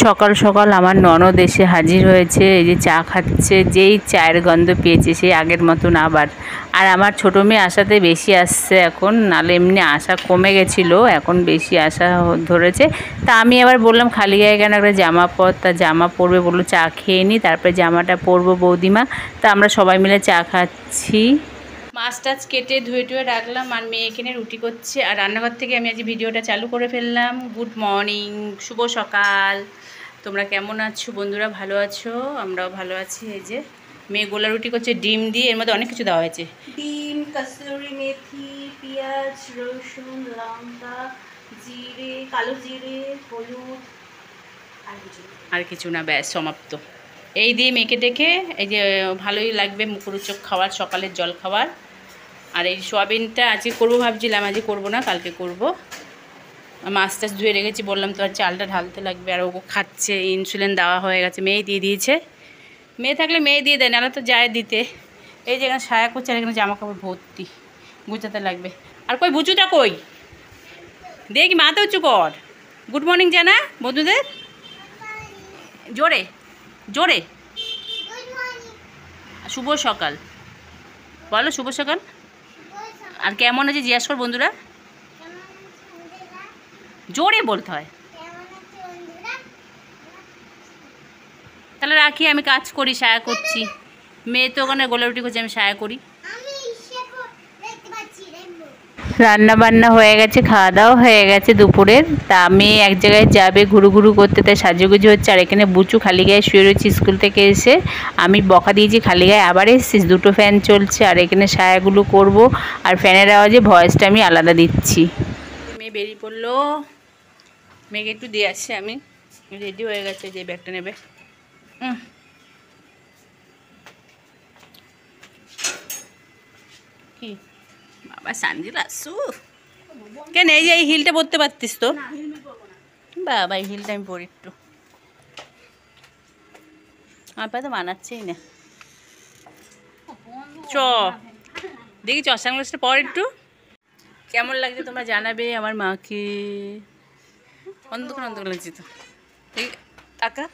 সকাল সকাল আমার ননদ এসে হাজির হয়েছে। এই যে চা খাচ্ছে, যেই চায়ের গন্ধ পেয়েছে সেই আগের মতন আবার। আর আমার ছোটো মেয়ে আসাতে বেশি আসছে এখন, নাহলে এমনি আসা কমে গেছিলো, এখন বেশি আসা ধরেছে। তা আমি আবার বললাম খালি গায়ে কেন, একটা জামা পর, তা জামা পরবে, বললো চা খেয়ে নি তারপরে জামাটা পরবো বৌদিমা। তা আমরা সবাই মিলে চা খাচ্ছি। মাছ টাছ কেটে ধুয়ে টুয়ে রাখলাম, আর মেয়ে এখানে রুটি করছে, আর রান্নাঘর থেকে আমি আজ ভিডিওটা চালু করে ফেললাম। গুড মর্নিং, শুভ সকাল। তোমরা কেমন আছো বন্ধুরা? ভালো আছো? আমরাও ভালো আছি। এই যে মেয়ে গোলা রুটি করছে ডিম দিয়ে, এর মধ্যে অনেক কিছু দেওয়া হয়েছে, ডিম, কসুরি মেথি, পেঁয়াজ, রসুন, লঙ্কা, জিরে, কালো জিরে, হলুদ, আর কিছু না, ব্যাস সমাপ্ত। এই দিয়ে মেখে টেকে, এই যে ভালোই লাগবে মুখরোচক খাবার, সকালের জল খাবার। আর এই সোয়াবিনটা আজকে করবো ভাবছিলাম, আজকে করবো না, কালকে করব। মাছ টাছ ধুয়ে রেখেছি, বললাম তো আর চালটা ঢালতে লাগবে। আর ও খাচ্ছে, ইনসুলিন দেওয়া হয়ে গেছে, মেয়ে দিয়ে দিয়েছে। মেয়ে থাকলে মেয়ে দিয়ে দেয়, নাহলে তো যায় দিতে। এই যে এখানে সায়া করছে, আর এখানে জামা কাপড় ভর্তি, গুছাতে লাগবে। আর কই বুচুটা কই? দেখি মাথা উঁচু কর, গুড মর্নিং জানা বন্ধুদের, জোরে জোরে। শুভ সকাল বলো, শুভ সকাল। আর কেমন আছে জিজ্ঞাসা কর বন্ধুরা, জোরে বলতে হয়। তাহলে রাখি, আমি কাজ করি, সায়া করছি। মেয়ে তো ওখানে গোলা রুটি করছে, আমি সায়া করি। রান্না বান্না হয়ে গেছে, খাওয়া দাওয়া হয়ে গেছে দুপুরের। তা মেয়ে এক জায়গায় যাবে ঘুরু ঘুরু করতে, তাই সাজুগুজু হচ্ছে। আর এখানে বুচু খালি গায়ে শুয়ে রয়েছে স্কুল থেকে এসে। আমি বকা দিয়েছি খালি গায়ে আবার এসেছিস, দুটো ফ্যান চলছে। আর এখানে সায়াগুলো করব, আর ফ্যানের আওয়াজে ভয়েসটা আমি আলাদা দিচ্ছি। মেয়ে বেরিয়ে পড়লো, মেয়েকে একটু দিয়ে আসছে, আমি রেডি হয়ে গেছে, যে ব্যাগটা নেবে। কি বাবা সানজিল আসু কেন? এই যে এই হিলটা পরতে পারতিস তো বাবা, এই হিলটা আমি পরি একটু, আমার পায়ে তো মানাচ্ছেই না। চ দেখি চশমাটা পর একটু, কেমন লাগছে তোমরা জানাবে। আমার মাকে অন্ধকার অন্ধকার লাগছে তো, ঠিক টাকা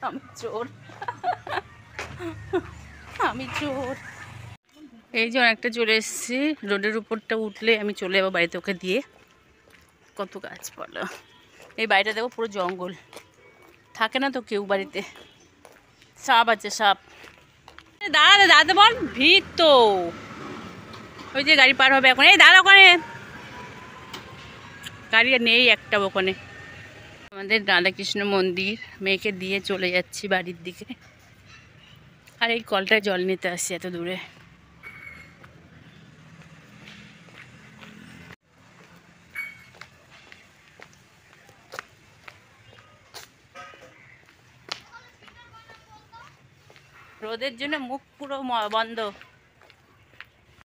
আমি চোর, আমি চোর। এই যে অনেকটা চলে এসেছি, রোডের উপরটা উঠলে আমি চলে যাবো বাড়িতে, ওকে দিয়ে। কত গাছপালা এই বাড়িটা, দেখো পুরো জঙ্গল, থাকে না তো কেউ বাড়িতে। সাপ আছে, সাপ। দাঁড়াতে দাঁড়াতে বল, ভিড় তো। ওই যে গাড়ি পার হবে এখন, এই দাঁড়া, ওখানে গাড়ি নেই একটা ওখানে। আমাদের রাধাকৃষ্ণ মন্দির, মেয়েকে দিয়ে চলে যাচ্ছি বাড়ির দিকে। আর এই কলটায় জল নিতে আসছি এত দূরে। রোদের জন্য মুখ পুরো বন্ধ।